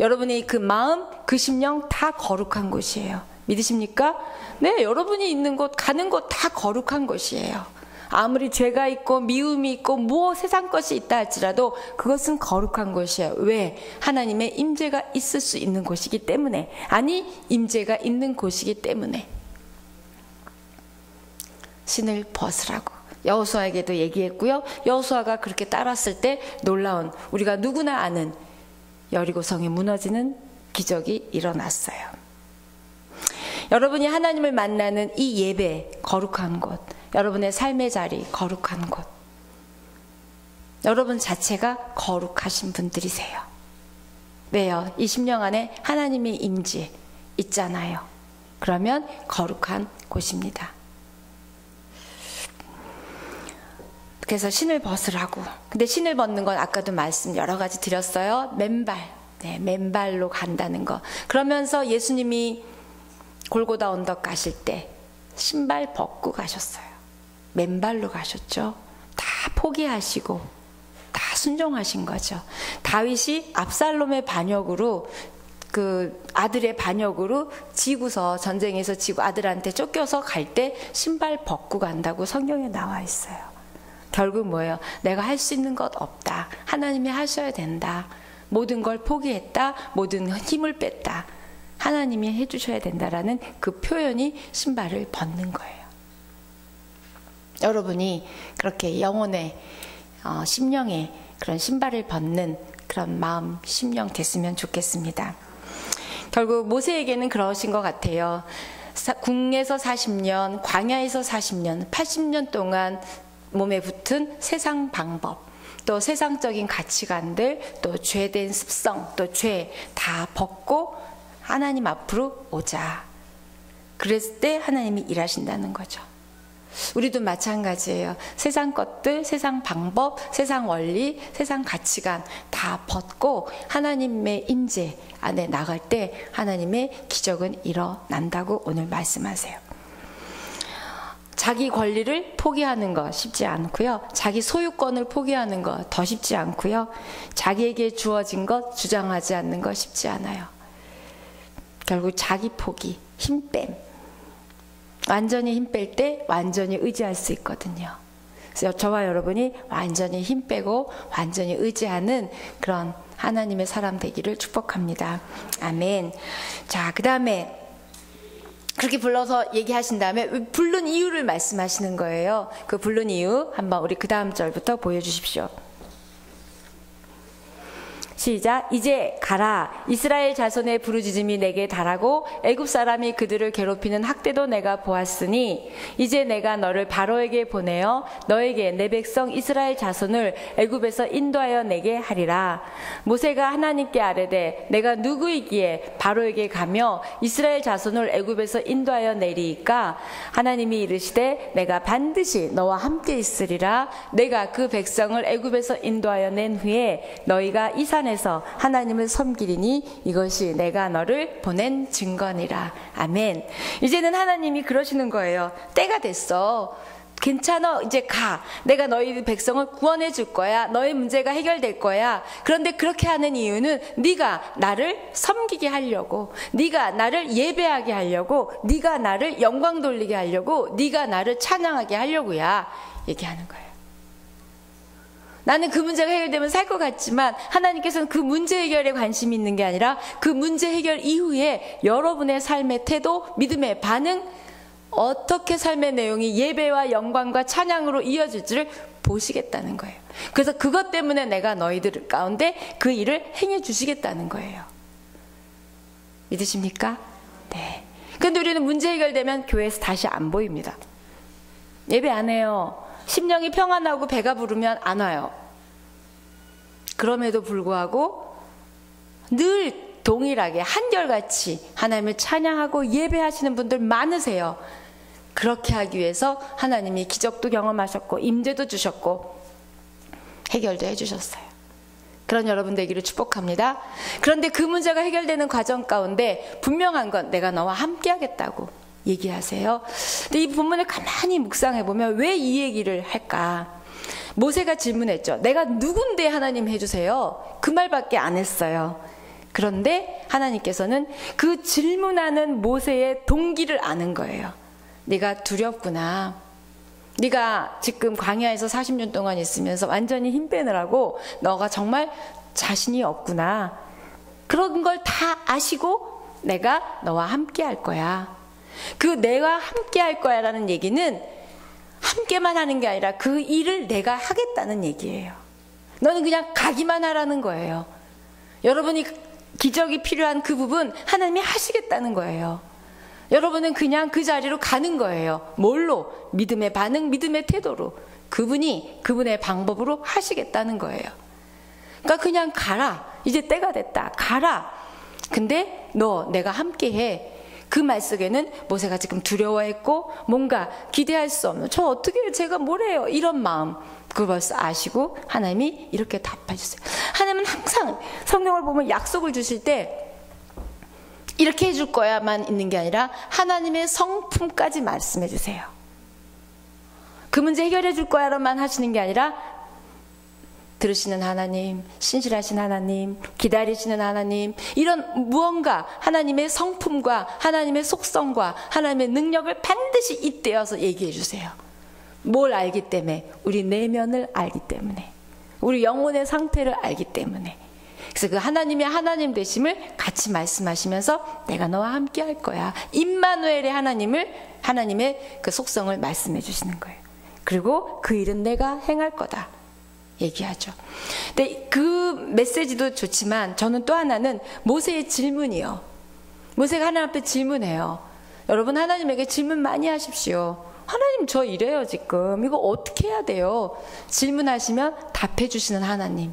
여러분의 그 마음, 그 심령 다 거룩한 곳이에요. 믿으십니까? 네, 여러분이 있는 곳, 가는 곳 다 거룩한 곳이에요. 아무리 죄가 있고 미움이 있고 뭐 세상 것이 있다 할지라도 그것은 거룩한 곳이에요. 왜? 하나님의 임재가 있을 수 있는 곳이기 때문에. 아니, 임재가 있는 곳이기 때문에. 신을 벗으라고 여호수아에게도 얘기했고요. 여호수아가 그렇게 따랐을 때 놀라운, 우리가 누구나 아는 여리고성이 무너지는 기적이 일어났어요. 여러분이 하나님을 만나는 이 예배, 거룩한 곳, 여러분의 삶의 자리, 거룩한 곳, 여러분 자체가 거룩하신 분들이세요. 왜요? 이 심령 안에 하나님의 임재 있잖아요. 그러면 거룩한 곳입니다. 그래서 신을 벗으라고. 근데 신을 벗는 건 아까도 말씀 여러 가지 드렸어요. 맨발, 네, 맨발로 간다는 거. 그러면서 예수님이 골고다 언덕 가실 때 신발 벗고 가셨어요. 맨발로 가셨죠. 다 포기하시고 다 순종하신 거죠. 다윗이 압살롬의 반역으로, 그 아들의 반역으로 지고서, 전쟁에서 지고 아들한테 쫓겨서 갈 때 신발 벗고 간다고 성경에 나와 있어요. 결국 뭐예요? 내가 할 수 있는 것 없다. 하나님이 하셔야 된다. 모든 걸 포기했다. 모든 힘을 뺐다. 하나님이 해주셔야 된다라는 그 표현이 신발을 벗는 거예요. 여러분이 그렇게 영혼의 심령에 그런 신발을 벗는 그런 마음, 심령 됐으면 좋겠습니다. 결국 모세에게는 그러신 것 같아요. 궁에서 40년, 광야에서 40년, 80년 동안 몸에 붙은 세상 방법, 또 세상적인 가치관들, 또 죄된 습성, 또 죄 다 벗고 하나님 앞으로 오자. 그랬을 때 하나님이 일하신다는 거죠. 우리도 마찬가지예요. 세상 것들, 세상 방법, 세상 원리, 세상 가치관 다 벗고 하나님의 임재 안에 나갈 때 하나님의 기적은 일어난다고 오늘 말씀하세요. 자기 권리를 포기하는 거 쉽지 않고요. 자기 소유권을 포기하는 거 더 쉽지 않고요. 자기에게 주어진 것 주장하지 않는 거 쉽지 않아요. 결국 자기 포기, 힘 뺨. 완전히 힘 뺄 때 완전히 의지할 수 있거든요. 그래서 저와 여러분이 완전히 힘 빼고 완전히 의지하는 그런 하나님의 사람 되기를 축복합니다. 아멘. 자, 그 다음에 그렇게 불러서 얘기하신 다음에 부른 이유를 말씀하시는 거예요. 그 부른 이유 한번 우리 그 다음 절부터 보여주십시오. 시작. 이제 가라. 이스라엘 자손의 부르짖음이 내게 달하고 애굽 사람이 그들을 괴롭히는 학대도 내가 보았으니 이제 내가 너를 바로에게 보내어 너에게 내 백성 이스라엘 자손을 애굽에서 인도하여 내게 하리라. 모세가 하나님께 아뢰되 내가 누구이기에 바로에게 가며 이스라엘 자손을 애굽에서 인도하여 내리이까? 하나님이 이르시되 내가 반드시 너와 함께 있으리라. 내가 그 백성을 애굽에서 인도하여 낸 후에 너희가 이 산에서 하나님을 섬기리니 이것이 내가 너를 보낸 증거니라. 아멘. 이제는 하나님이 그러시는 거예요. 때가 됐어. 괜찮아. 이제 가. 내가 너희 백성을 구원해 줄 거야. 너의 문제가 해결될 거야. 그런데 그렇게 하는 이유는 네가 나를 섬기게 하려고, 네가 나를 예배하게 하려고, 네가 나를 영광 돌리게 하려고, 네가 나를 찬양하게 하려고야. 얘기하는 거예요. 나는 그 문제가 해결되면 살 것 같지만 하나님께서는 그 문제 해결에 관심이 있는 게 아니라 그 문제 해결 이후에 여러분의 삶의 태도, 믿음의 반응, 어떻게 삶의 내용이 예배와 영광과 찬양으로 이어질지를 보시겠다는 거예요. 그래서 그것 때문에 내가 너희들 가운데 그 일을 행해 주시겠다는 거예요. 믿으십니까? 네. 근데 우리는 문제 해결되면 교회에서 다시 안 보입니다. 예배 안 해요. 심령이 평안하고 배가 부르면 안 와요. 그럼에도 불구하고 늘 동일하게 한결같이 하나님을 찬양하고 예배하시는 분들 많으세요. 그렇게 하기 위해서 하나님이 기적도 경험하셨고 임재도 주셨고 해결도 해주셨어요. 그런 여러분 되기를 축복합니다. 그런데 그 문제가 해결되는 과정 가운데 분명한 건 내가 너와 함께 하겠다고 얘기하세요. 근데 이 본문을 가만히 묵상해 보면 왜 이 얘기를 할까? 모세가 질문했죠. 내가 누군데 하나님 해주세요. 그 말밖에 안 했어요. 그런데 하나님께서는 그 질문하는 모세의 동기를 아는 거예요. 네가 두렵구나. 네가 지금 광야에서 40년 동안 있으면서 완전히 힘 빼느라고 너가 정말 자신이 없구나. 그런 걸 다 아시고 내가 너와 함께 할 거야. 그 내가 함께 할 거야 라는 얘기는 함께만 하는 게 아니라 그 일을 내가 하겠다는 얘기예요. 너는 그냥 가기만 하라는 거예요. 여러분이 기적이 필요한 그 부분 하나님이 하시겠다는 거예요. 여러분은 그냥 그 자리로 가는 거예요. 뭘로? 믿음의 반응, 믿음의 태도로. 그분이 그분의 방법으로 하시겠다는 거예요. 그러니까 그냥 가라. 이제 때가 됐다. 가라. 근데 너 내가 함께해. 그 말 속에는 모세가 지금 두려워했고 뭔가 기대할 수 없는, 저 어떻게 해요? 제가 뭘 해요? 이런 마음 그걸 벌써 아시고 하나님이 이렇게 답해 주세요. 하나님은 항상 성경을 보면 약속을 주실 때 이렇게 해줄 거야만 있는 게 아니라 하나님의 성품까지 말씀해 주세요. 그 문제 해결해 줄 거야로만 하시는 게 아니라 들으시는 하나님, 신실하신 하나님, 기다리시는 하나님, 이런 무언가 하나님의 성품과 하나님의 속성과 하나님의 능력을 반드시 잇대어서 얘기해 주세요. 뭘 알기 때문에? 우리 내면을 알기 때문에, 우리 영혼의 상태를 알기 때문에. 그래서 그 하나님의 하나님 되심을 같이 말씀하시면서 내가 너와 함께 할 거야. 임마누엘의 하나님의 그 속성을 말씀해 주시는 거예요. 그리고 그 일은 내가 행할 거다 얘기하죠. 근데 그 메시지도 좋지만 저는 또 하나는 모세의 질문이요. 모세가 하나님 앞에 질문해요. 여러분, 하나님에게 질문 많이 하십시오. 하나님, 저 이래요 지금. 이거 어떻게 해야 돼요? 질문하시면 답해 주시는 하나님.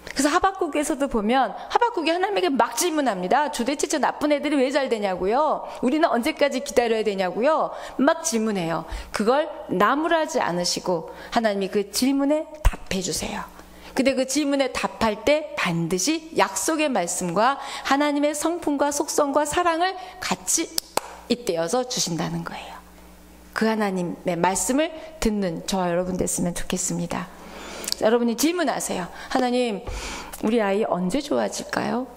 그래서 하박국에서도 보면 하박국이 하나님에게 막 질문합니다. 도대체 저 나쁜 애들이 왜 잘 되냐고요? 우리는 언제까지 기다려야 되냐고요? 막 질문해요. 그걸 나무라지 않으시고 하나님이 그 질문에 답해 주세요. 근데 그 질문에 답할 때 반드시 약속의 말씀과 하나님의 성품과 속성과 사랑을 같이 잇대어서 주신다는 거예요. 그 하나님의 말씀을 듣는 저와 여러분 됐으면 좋겠습니다. 여러분이 질문하세요. 하나님, 우리 아이 언제 좋아질까요?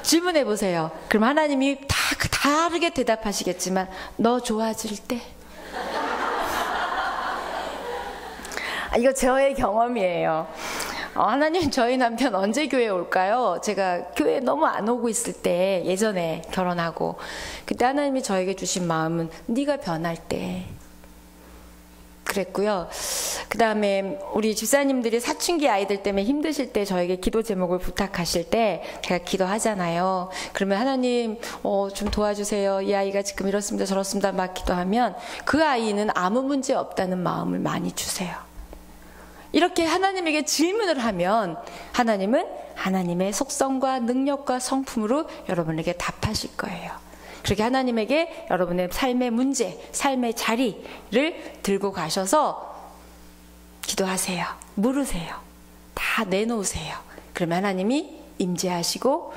질문해 보세요. 그럼 하나님이 다 다르게 대답하시겠지만 너 좋아질 때? 이거 저의 경험이에요. 하나님, 저희 남편 언제 교회 올까요? 제가 교회 너무 안 오고 있을 때, 예전에 결혼하고 그때 하나님이 저에게 주신 마음은 네가 변할 때 그랬고요. 그 다음에 우리 집사님들이 사춘기 아이들 때문에 힘드실 때 저에게 기도 제목을 부탁하실 때 제가 기도하잖아요. 그러면 하나님 좀 도와주세요. 이 아이가 지금 이렇습니다 저렇습니다 막 기도하면 그 아이는 아무 문제 없다는 마음을 많이 주세요. 이렇게 하나님에게 질문을 하면 하나님은 하나님의 속성과 능력과 성품으로 여러분에게 답하실 거예요. 그렇게 하나님에게 여러분의 삶의 문제, 삶의 자리를 들고 가셔서 기도하세요. 물으세요. 다 내놓으세요. 그러면 하나님이 임재하시고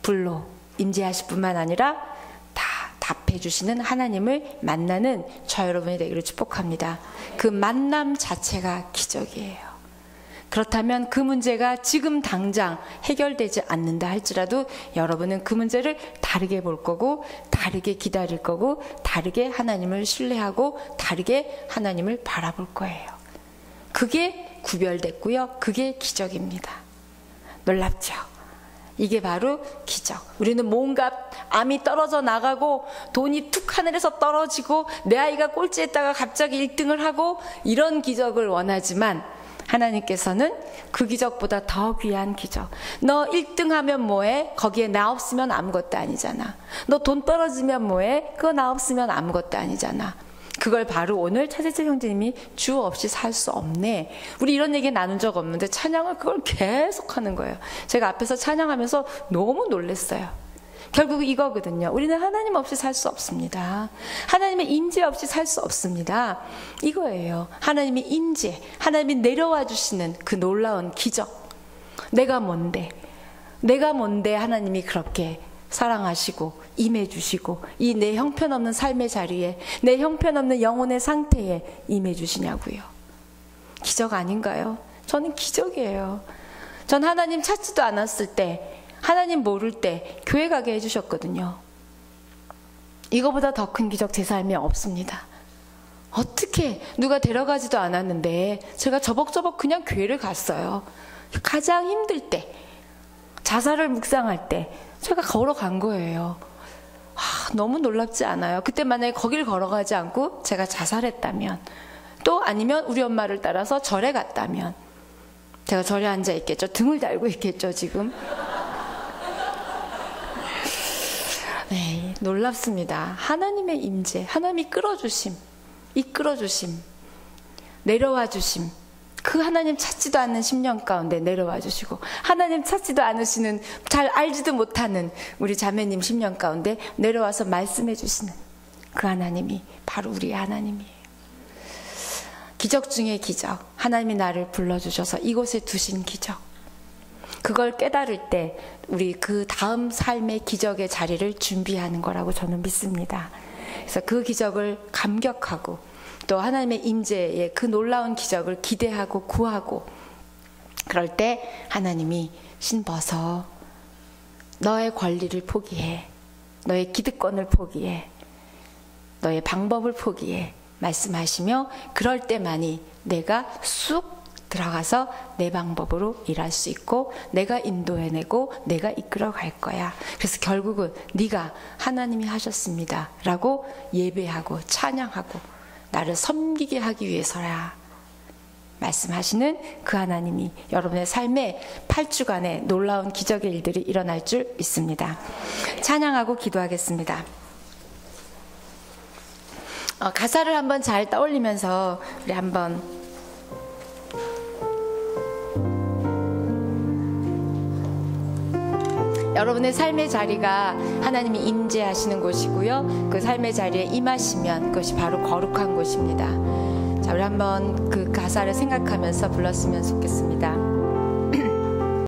불로 임재하실 뿐만 아니라 다 답해 주시는 하나님을 만나는 저 여러분이 되기를 축복합니다. 그 만남 자체가 기적이에요. 그렇다면 그 문제가 지금 당장 해결되지 않는다 할지라도 여러분은 그 문제를 다르게 볼 거고 다르게 기다릴 거고 다르게 하나님을 신뢰하고 다르게 하나님을 바라볼 거예요. 그게 구별됐고요. 그게 기적입니다. 놀랍죠? 이게 바로 기적. 우리는 뭔가 암이 떨어져 나가고 돈이 툭 하늘에서 떨어지고 내 아이가 꼴찌했다가 갑자기 1등을 하고 이런 기적을 원하지만 하나님께서는 그 기적보다 더 귀한 기적. 너 1등 하면 뭐해? 거기에 나 없으면 아무것도 아니잖아. 너 돈 떨어지면 뭐해? 그거 나 없으면 아무것도 아니잖아. 그걸 바로 오늘 차세철 형제님이 주 없이 살 수 없네. 우리 이런 얘기 나눈 적 없는데 찬양을 그걸 계속 하는 거예요. 제가 앞에서 찬양하면서 너무 놀랐어요. 결국 이거거든요. 우리는 하나님 없이 살 수 없습니다. 하나님의 임재 없이 살 수 없습니다. 이거예요. 하나님의 임재, 하나님이 내려와 주시는 그 놀라운 기적. 내가 뭔데 하나님이 그렇게 사랑하시고 임해 주시고 이 내 형편없는 삶의 자리에, 내 형편없는 영혼의 상태에 임해 주시냐고요. 기적 아닌가요? 저는 기적이에요. 전 하나님 찾지도 않았을 때, 하나님 모를 때 교회 가게 해주셨거든요. 이거보다 더 큰 기적 제 삶에 없습니다. 어떻게 누가 데려가지도 않았는데 제가 저벅저벅 그냥 교회를 갔어요. 가장 힘들 때, 자살을 묵상할 때 제가 걸어간 거예요. 너무 놀랍지 않아요? 그때 만약에 거길 걸어가지 않고 제가 자살했다면, 또 아니면 우리 엄마를 따라서 절에 갔다면, 제가 절에 앉아 있겠죠. 등을 달고 있겠죠, 지금. 네, 놀랍습니다. 하나님의 임재, 하나님이 끌어주심, 이끌어주심, 내려와 주심, 그 하나님 찾지도 않는 10년 가운데 내려와 주시고, 하나님 찾지도 않으시는, 잘 알지도 못하는 우리 자매님 10년 가운데 내려와서 말씀해 주시는 그 하나님이 바로 우리의 하나님이에요. 기적 중에 기적, 하나님이 나를 불러주셔서 이곳에 두신 기적, 그걸 깨달을 때 우리 그 다음 삶의 기적의 자리를 준비하는 거라고 저는 믿습니다. 그래서 그 기적을 감격하고 또 하나님의 임재의 그 놀라운 기적을 기대하고 구하고, 그럴 때 하나님이 신벗어 너의 권리를 포기해, 너의 기득권을 포기해, 너의 방법을 포기해 말씀하시며, 그럴 때만이 내가 쑥 들어가서 내 방법으로 일할 수 있고 내가 인도해내고 내가 이끌어 갈 거야. 그래서 결국은 네가 하나님이 하셨습니다 라고 예배하고 찬양하고 나를 섬기게 하기 위해서야 말씀하시는 그 하나님이 여러분의 삶에 8주간의 놀라운 기적의 일들이 일어날 줄 믿습니다. 찬양하고 기도하겠습니다. 가사를 한번 잘 떠올리면서 우리 한번 여러분의 삶의 자리가 하나님이 임재하시는 곳이고요, 그 삶의 자리에 임하시면 그것이 바로 거룩한 곳입니다. 자, 우리 한번 그 가사를 생각하면서 불렀으면 좋겠습니다.